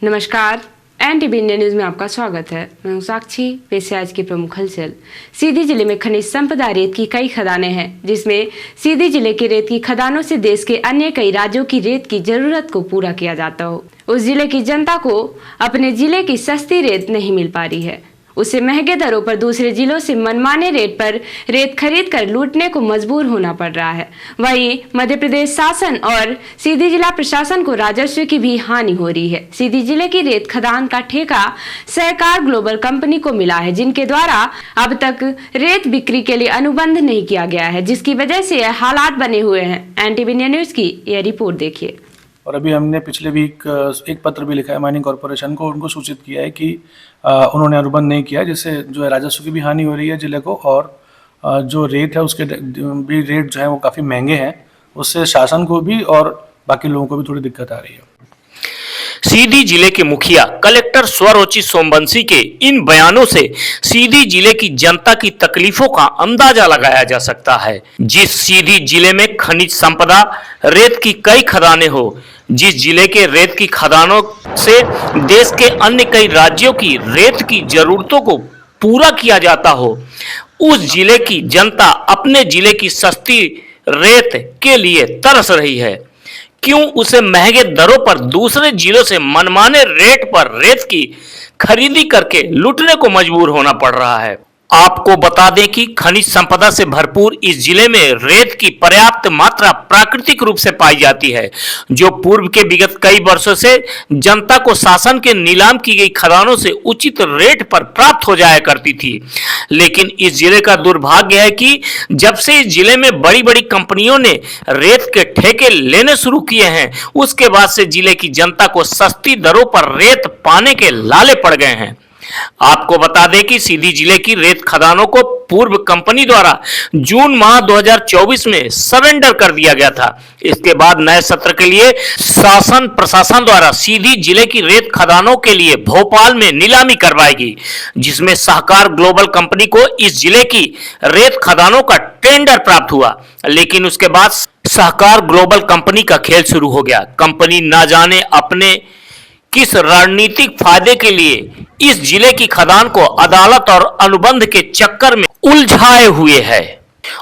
नमस्कार, NTV India news में आपका स्वागत है। मैं हूं साक्षी। पेश है आज की प्रमुख हलचल। सीधी जिले में खनिज संपदा रेत की कई खदानें हैं, जिसमें सीधी जिले के रेत की खदानों से देश के अन्य कई राज्यों की रेत की जरूरत को पूरा किया जाता हो। उस जिले की जनता को अपने जिले की सस्ती रेत नहीं मिल पा रही है। उसे महंगे दरों पर दूसरे जिलों से मनमाने रेट पर रेत खरीद कर लूटने को मजबूर होना पड़ रहा है। वहीं मध्य प्रदेश शासन और सीधी जिला प्रशासन को राजस्व की भी हानि हो रही है। सीधी जिले की रेत खदान का ठेका सहकार ग्लोबल कंपनी को मिला है, जिनके द्वारा अब तक रेत बिक्री के लिए अनुबंध नहीं किया गया है, जिसकी वजह से यह हालात बने हुए हैं। एनटीवी इंडिया न्यूज की यह रिपोर्ट देखिए। और अभी हमने पिछले वीक एक पत्र भी लिखा है माइनिंग कॉरपोरेशन को, उनको सूचित किया है कि उन्होंने अनुबंध नहीं किया, जिससे जो है राजस्व की भी हानि हो रही है जिले को, और जो रेट है उसके भी रेट जो है वो काफ़ी महंगे हैं। उससे शासन को भी और बाकी लोगों को भी थोड़ी दिक्कत आ रही है। सीधी जिले के मुखिया कलेक्टर स्वरोचित सोमवंशी के इन बयानों से सीधी जिले की जनता की तकलीफों का अंदाजा लगाया जा सकता है। जिस सीधी जिले में खनिज संपदा रेत की कई खदानें हो, जिस जिले के रेत की खदानों से देश के अन्य कई राज्यों की रेत की जरूरतों को पूरा किया जाता हो, उस जिले की जनता अपने जिले की सस्ती रेत के लिए तरस रही है। क्यों उसे महंगे दरों पर दूसरे जिलों से मनमाने रेट पर रेत की खरीदी करके लूटने को मजबूर होना पड़ रहा है। आपको बता दें कि खनिज संपदा से भरपूर इस जिले में रेत की पर्याप्त मात्रा प्राकृतिक रूप से पाई जाती है, जो पूर्व के विगत कई वर्षों से जनता को शासन के नीलाम की गई खदानों से उचित रेट पर प्राप्त हो जाया करती थी। लेकिन इस जिले का दुर्भाग्य है कि जब से इस जिले में बड़ी बड़ी कंपनियों ने रेत के ठेके लेने शुरू किए हैं, उसके बाद से जिले की जनता को सस्ती दरों पर रेत पाने के लाले पड़ गए हैं। आपको बता दें कि सीधी जिले की रेत खदानों को पूर्व कंपनी द्वारा जून माह 2024 में सरेंडर कर दिया गया था। इसके बाद नए सत्र के लिए शासन प्रशासन द्वारा सीधी जिले की रेत खदानों के लिए भोपाल में नीलामी करवाएगी, जिसमें सहकार ग्लोबल कंपनी को इस जिले की रेत खदानों का टेंडर प्राप्त हुआ। लेकिन उसके बाद सहकार ग्लोबल कंपनी का खेल शुरू हो गया। कंपनी ना जाने अपने किस रणनीतिक फायदे के लिए इस जिले की खदान को अदालत और अनुबंध के चक्कर में उलझाए हुए है,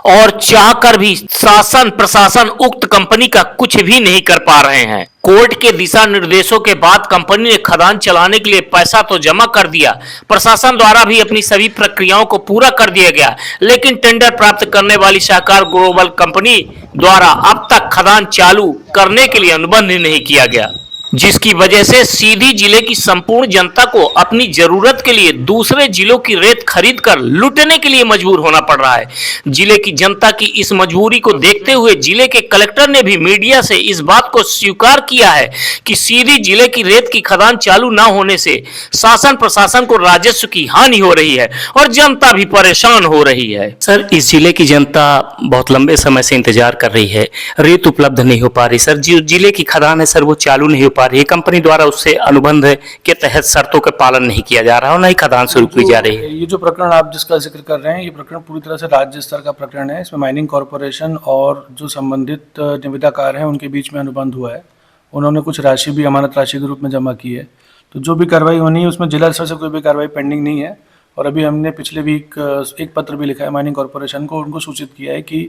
और चाहकर भी शासन प्रशासन उक्त कंपनी का कुछ भी नहीं कर पा रहे हैं। कोर्ट के दिशा निर्देशों के बाद कंपनी ने खदान चलाने के लिए पैसा तो जमा कर दिया, प्रशासन द्वारा भी अपनी सभी प्रक्रियाओं को पूरा कर दिया गया, लेकिन टेंडर प्राप्त करने वाली सहकार ग्लोबल कंपनी द्वारा अब तक खदान चालू करने के लिए अनुबंध नहीं किया गया, जिसकी वजह से सीधी जिले की संपूर्ण जनता को अपनी जरूरत के लिए दूसरे जिलों की रेत खरीद कर लूटने के लिए मजबूर होना पड़ रहा है। जिले की जनता की इस मजबूरी को देखते हुए जिले के कलेक्टर ने भी मीडिया से इस बात को स्वीकार किया है कि सीधी जिले की रेत की खदान चालू न होने से शासन प्रशासन को राजस्व की हानि हो रही है और जनता भी परेशान हो रही है। सर, इस जिले की जनता बहुत लंबे समय से इंतजार कर रही है, रेत उपलब्ध नहीं हो पा रही। सर, जो जिले की खदान है सर, वो चालू नहीं हो पा रही है। कंपनी द्वारा उससे अनुबंध के तहत शर्तों का पालन नहीं किया जा रहा है और नहीं खदान शुरू की जा रही है। ये जो प्रकरण आप जिसका जिक्र कर रहे हैं, ये प्रकरण पूरी तरह से राज्य स्तर का प्रकरण है। इसमें माइनिंग कॉरपोरेशन और जो संबंधित निविदाकार हैं उनके बीच में अनुबंध हुआ है। उन्होंने कुछ राशि भी अमानत राशि के रूप में जमा की है। तो जो भी कार्रवाई होनी है उसमें जिला स्तर से कोई भी कार्रवाई पेंडिंग नहीं है। और अभी हमने पिछले वीक एक पत्र भी लिखा है माइनिंग कॉरपोरेशन को, उनको सूचित किया है कि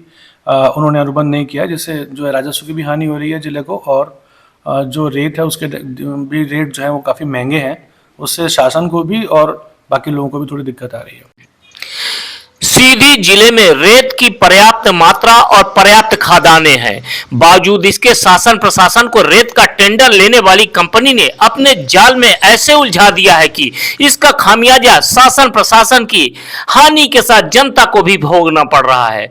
उन्होंने अनुबंध नहीं किया, जिससे जो है राजस्व की भी हानि हो रही है जिले को, और जो रेट है उसके भी रेट जो है वो काफ़ी महंगे हैं। उससे शासन को भी और बाकी लोगों को भी थोड़ी दिक्कत आ रही है। सीधी जिले में रेत की पर्याप्त मात्रा और पर्याप्त खदानें हैं, बावजूद इसके शासन प्रशासन को रेत का टेंडर लेने वाली कंपनी ने अपने जाल में ऐसे उलझा दिया है कि इसका खामियाजा शासन प्रशासन की हानि के साथ जनता को भी भोगना पड़ रहा है।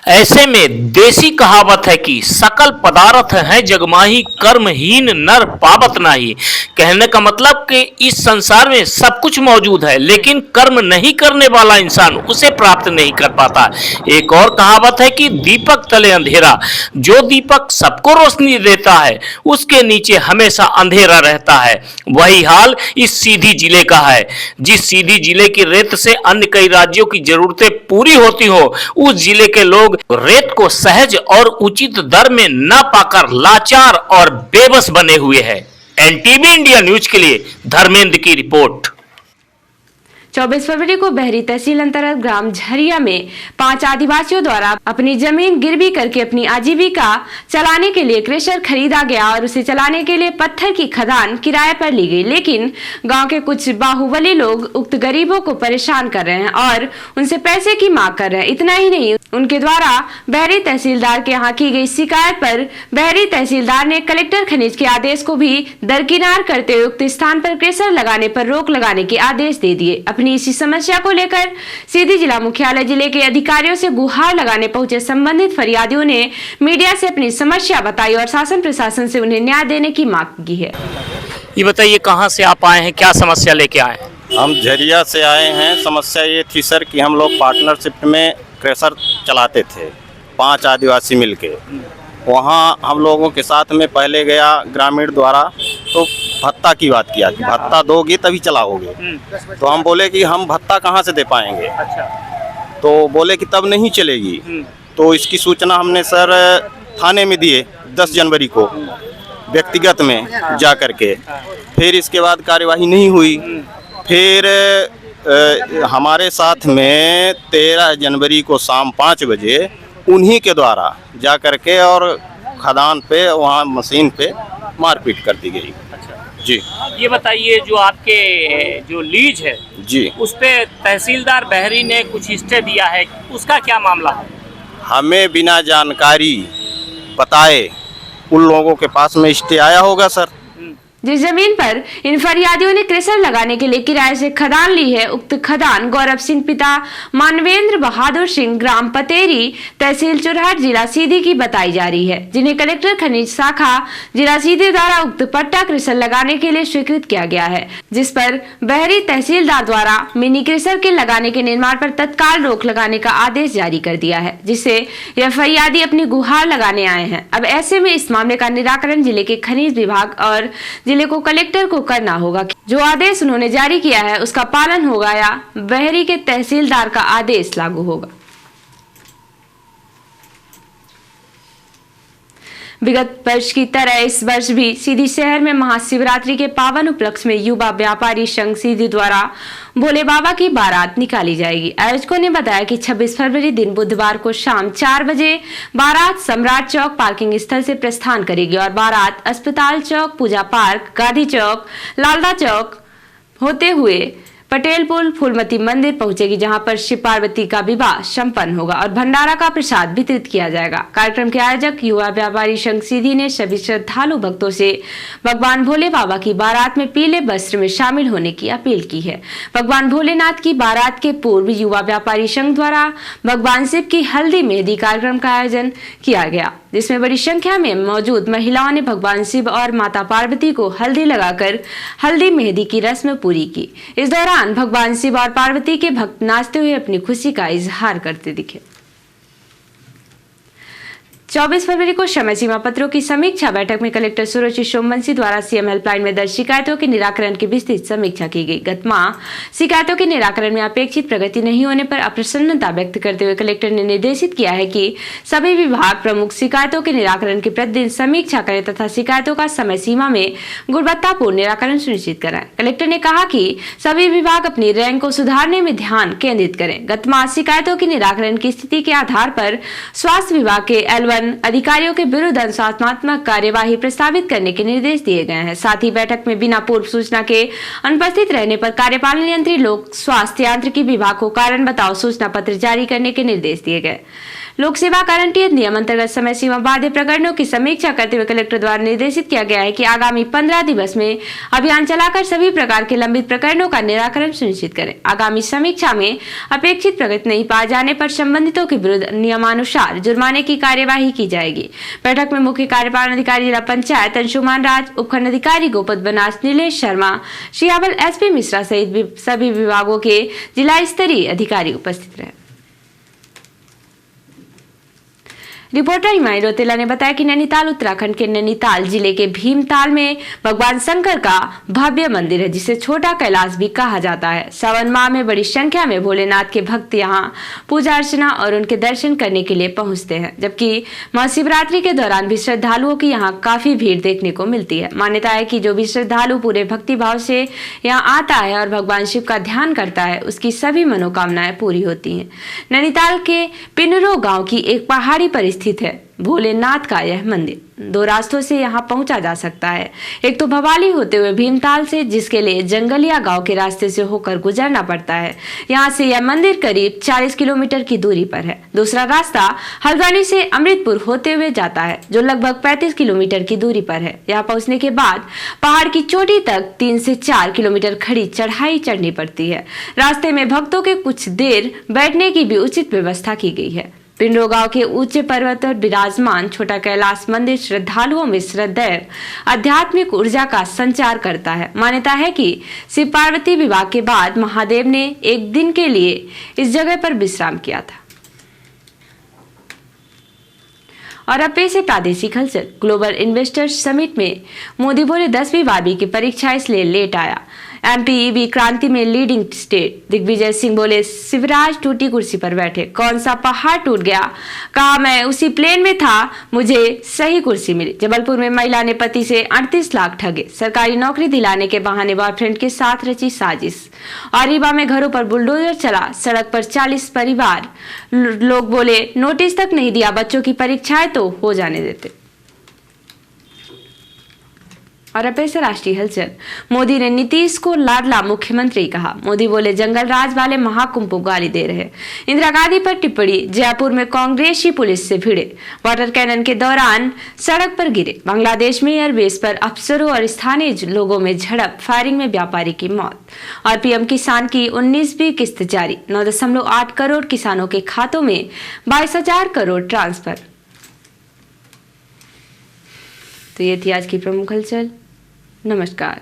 ऐसे में देसी कहावत है कि सकल पदार्थ है जगमाही, कर्महीन नर पावत नाही। कहने का मतलब कि इस संसार में सब कुछ मौजूद है, लेकिन कर्म नहीं करने वाला इंसान उसे प्राप्त नहीं कर पाता। एक और कहावत है कि दीपक तले अंधेरा, जो दीपक सबको रोशनी देता है उसके नीचे हमेशा अंधेरा रहता है। वही हाल इस सीधी जिले का है। जिस सीधी जिले की रेत से अन्य कई राज्यों की जरूरतें पूरी होती हो, उस जिले के लोग रेत को सहज और उचित दर में न पाकर लाचार और बेबस बने हुए हैं। एनटीवी इंडिया न्यूज के लिए धर्मेंद्र की रिपोर्ट। 24 फरवरी को बहरी तहसील अंतर्गत ग्राम झरिया में 5 आदिवासियों द्वारा अपनी जमीन गिरवी करके अपनी आजीविका चलाने के लिए क्रेशर खरीदा गया और उसे चलाने के लिए पत्थर की खदान किराए पर ली गई। लेकिन गांव के कुछ बाहुबली लोग उक्त गरीबों को परेशान कर रहे हैं और उनसे पैसे की मांग कर रहे हैं। इतना ही नहीं, उनके द्वारा बहरी तहसीलदार के यहाँ की गई शिकायत पर बहरी तहसीलदार ने कलेक्टर खनिज के आदेश को भी दरकिनार करते हुए उक्त स्थान पर क्रेशर लगाने पर रोक लगाने के आदेश दे दिए। अपनी इसी समस्या को लेकर सीधी जिला मुख्यालय जिले के अधिकारियों से गुहार लगाने पहुंचे संबंधित फरियादियों ने मीडिया से अपनी समस्या बताई और शासन प्रशासन से उन्हें न्याय देने की मांग की है। ये बताइए, कहाँ से आप आए हैं, क्या समस्या लेके आए हैं? हम झरिया से आए हैं। समस्या ये थी सर कि हम लोग पार्टनरशिप में क्रेशर चलाते थे 5 आदिवासी मिलके। वहाँ हम लोगों के साथ में पहले गया ग्रामीण द्वारा, तो भत्ता की बात किया कि भत्ता दोगे तभी चलाओगे। तो हम बोले कि हम भत्ता कहाँ से दे पाएंगे। तो बोले कि तब नहीं चलेगी। तो इसकी सूचना हमने सर थाने में दिए 10 जनवरी को व्यक्तिगत में जा कर के। फिर इसके बाद कार्यवाही नहीं हुई। फिर हमारे साथ में 13 जनवरी को शाम 5 बजे उन्हीं के द्वारा जा कर के और खदान पे वहाँ मशीन पे मारपीट कर दी गई। जी ये बताइए, जो आपके जो लीज है जी, उस पे तहसीलदार बहरी ने कुछ स्टे दिया है, उसका क्या मामला है? हमें बिना जानकारी बताए उन लोगों के पास में स्टे आया होगा सर। जिस जमीन पर इन फरियादियों ने क्रेशर लगाने के लिए किराए से खदान ली है, उक्त खदान गौरव सिंह पिता मानवेंद्र बहादुर सिंह ग्राम पतेरी तहसील चुरहट जिला सीधी की बताई जा रही है, जिन्हें कलेक्टर खनिज शाखा जिला सीधी द्वारा उक्त पट्टा क्रेशर लगाने के लिए स्वीकृत किया गया है, जिस पर बहरी तहसीलदार द्वारा मिनी क्रेशर के लगाने के निर्माण पर तत्काल रोक लगाने का आदेश जारी कर दिया है, जिससे यह फरियादी अपनी गुहार लगाने आए हैं। अब ऐसे में इस मामले का निराकरण जिले के खनिज विभाग और जिले को कलेक्टर को करना होगा। जो आदेश उन्होंने जारी किया है उसका पालन होगा या बहरी के तहसीलदार का आदेश लागू होगा। विगत वर्ष की तरह इस वर्ष भी सीधी शहर में महाशिवरात्रि के पावन उपलक्ष्य में युवा व्यापारी संघ सीधी द्वारा भोले बाबा की बारात निकाली जाएगी। आयोजकों ने बताया कि 26 फरवरी दिन बुधवार को शाम 4 बजे बारात सम्राट चौक पार्किंग स्थल से प्रस्थान करेगी और बारात अस्पताल चौक, पूजा पार्क, गांधी चौक, लालदा चौक होते हुए पटेल पुल फूलमती मंदिर पहुंचेगी, जहां पर शिव पार्वती का विवाह संपन्न होगा और भंडारा का प्रसाद वितरित किया जाएगा। कार्यक्रम के आयोजक युवा व्यापारी संघ सीधी ने सभी श्रद्धालु भक्तों से भगवान भोले बाबा की बारात में पीले वस्त्र में शामिल होने की अपील की है। भगवान भोलेनाथ की बारात के पूर्व युवा व्यापारी संघ द्वारा भगवान शिव की हल्दी मेहंदी कार्यक्रम का आयोजन किया गया, जिसमें बड़ी संख्या में मौजूद महिलाओं ने भगवान शिव और माता पार्वती को हल्दी लगाकर हल्दी मेहंदी की रस्म पूरी की। इस दौरान भगवान शिव और पार्वती के भक्त नाचते हुए अपनी खुशी का इजहार करते दिखे। 24 फरवरी को समय सीमा पत्रों की समीक्षा बैठक में कलेक्टर सुरुचि सोमवंशी द्वारा सीएम हेल्पलाइन में दर्ज शिकायतों के निराकरण की विस्तृत समीक्षा की गई। गत माह शिकायतों के निराकरण में अपेक्षित प्रगति नहीं होने पर अप्रसन्नता व्यक्त करते हुए कलेक्टर ने निर्देशित किया है कि सभी विभाग प्रमुख शिकायतों के निराकरण की प्रतिदिन समीक्षा करें तथा शिकायतों का समय सीमा में गुणवत्तापूर्ण निराकरण सुनिश्चित कराएं। कलेक्टर ने कहा कि सभी विभाग अपनी रैंक को सुधारने में ध्यान केंद्रित करें। गत माह शिकायतों के निराकरण की स्थिति के आधार पर स्वास्थ्य विभाग के L1 अधिकारियों के विरुद्ध अनुशासनात्मक कार्यवाही प्रस्तावित करने के निर्देश दिए गए हैं। साथ ही बैठक में बिना पूर्व सूचना के अनुपस्थित रहने पर कार्यपालन यंत्री लोक स्वास्थ्य यांत्रिकी विभाग को कारण बताओ सूचना पत्र जारी करने के निर्देश दिए गए। लोक सेवा गारंटी नियम अंतर्गत समय सीमा बाध्य प्रकरणों की समीक्षा करते हुए कलेक्टर द्वारा निर्देशित किया गया है कि आगामी 15 दिवस में अभियान चलाकर सभी प्रकार के लंबित प्रकरणों का निराकरण सुनिश्चित करें। आगामी समीक्षा में अपेक्षित प्रगति नहीं पाए जाने पर संबंधितों के विरुद्ध नियमानुसार जुर्माने की कार्यवाही की जाएगी। बैठक में मुख्य कार्यपालन अधिकारी जिला पंचायत अंशुमान राज, उपखंड अधिकारी गोपद बनास, नीलेश शर्मा, सियावल SP मिश्रा सहित सभी विभागों के जिला स्तरीय अधिकारी उपस्थित रहे। रिपोर्टर हिमानी रोतेला ने बताया कि नैनीताल उत्तराखंड के नैनीताल जिले के भीमताल में भगवान शंकर का भव्य मंदिर है, जिसे छोटा कैलाश भी कहा जाता है। सावन माह में बड़ी संख्या में भोलेनाथ के भक्त यहाँ पूजा अर्चना और उनके दर्शन करने के लिए पहुंचते हैं, जबकि महाशिवरात्रि के दौरान भी श्रद्धालुओं की यहाँ काफी भीड़ देखने को मिलती है। मान्यता है कि जो भी श्रद्धालु पूरे भक्ति भाव से यहाँ आता है और भगवान शिव का ध्यान करता है, उसकी सभी मनोकामनाएं पूरी होती हैं। नैनीताल के पिनरो गांव की एक पहाड़ी पर स्थित है भोलेनाथ का यह मंदिर। दो रास्तों से यहाँ पहुंचा जा सकता है। एक तो भवाली होते हुए भीमताल से, जिसके लिए जंगलिया गांव के रास्ते से होकर गुजरना पड़ता है। यहाँ से यह मंदिर करीब 40 किलोमीटर की दूरी पर है। दूसरा रास्ता हल्द्वानी से अमृतपुर होते हुए जाता है, जो लगभग 35 किलोमीटर की दूरी पर है। यहाँ पहुंचने के बाद पहाड़ की चोटी तक 3 से 4 किलोमीटर खड़ी चढ़ाई चढ़नी पड़ती है। रास्ते में भक्तों के कुछ देर बैठने की भी उचित व्यवस्था की गई है। पिंडो गांव के ऊंचे पर्वत पर विराजमान छोटा कैलाश मंदिर श्रद्धालुओं में श्रद्धेय आध्यात्मिक ऊर्जा का संचार करता है। मान्यता है कि शिव पार्वती विवाह के बाद महादेव ने एक दिन के लिए इस जगह पर विश्राम किया था। और अब पेश है प्रादेशिक हलचल। ग्लोबल इन्वेस्टर्स समिट में मोदी बोले 10वीं 12वीं की परीक्षा इसलिए लेट आया। एमपीईबी क्रांति में लीडिंग स्टेट। दिग्विजय सिंह बोले शिवराज टूटी कुर्सी पर बैठे, कौन सा पहाड़ टूट गया, कहा मैं उसी प्लेन में था, मुझे सही कुर्सी मिली। जबलपुर में महिला ने पति से 38 लाख ठगे, सरकारी नौकरी दिलाने के बहाने बॉयफ्रेंड के साथ रची साजिश। और रीवा में घरों पर बुलडोजर चला, सड़क पर 40 परिवार। लोग बोले नोटिस तक नहीं दिया, बच्चों की परीक्षाएं तो हो जाने देते। और अब से राष्ट्रीय हलचल। मोदी ने नीतीश को लाडला मुख्यमंत्री कहा। मोदी बोले जंगल राज वाले महाकुंभ को गाली दे रहे। इंदिरा गांधी पर टिप्पणी। जयपुर में कांग्रेसी पुलिस से भिड़े, वाटर कैनन के दौरान सड़क पर गिरे। बांग्लादेश में एयरबेस पर अफसरों और स्थानीय लोगों में झड़प, फायरिंग में व्यापारी की मौत। और पीएम किसान की 19वीं किस्त जारी, 9.8 करोड़ किसानों के खातों में 22,000 करोड़ ट्रांसफर। तो ये थी आज की प्रमुख हलचल। नमस्कार।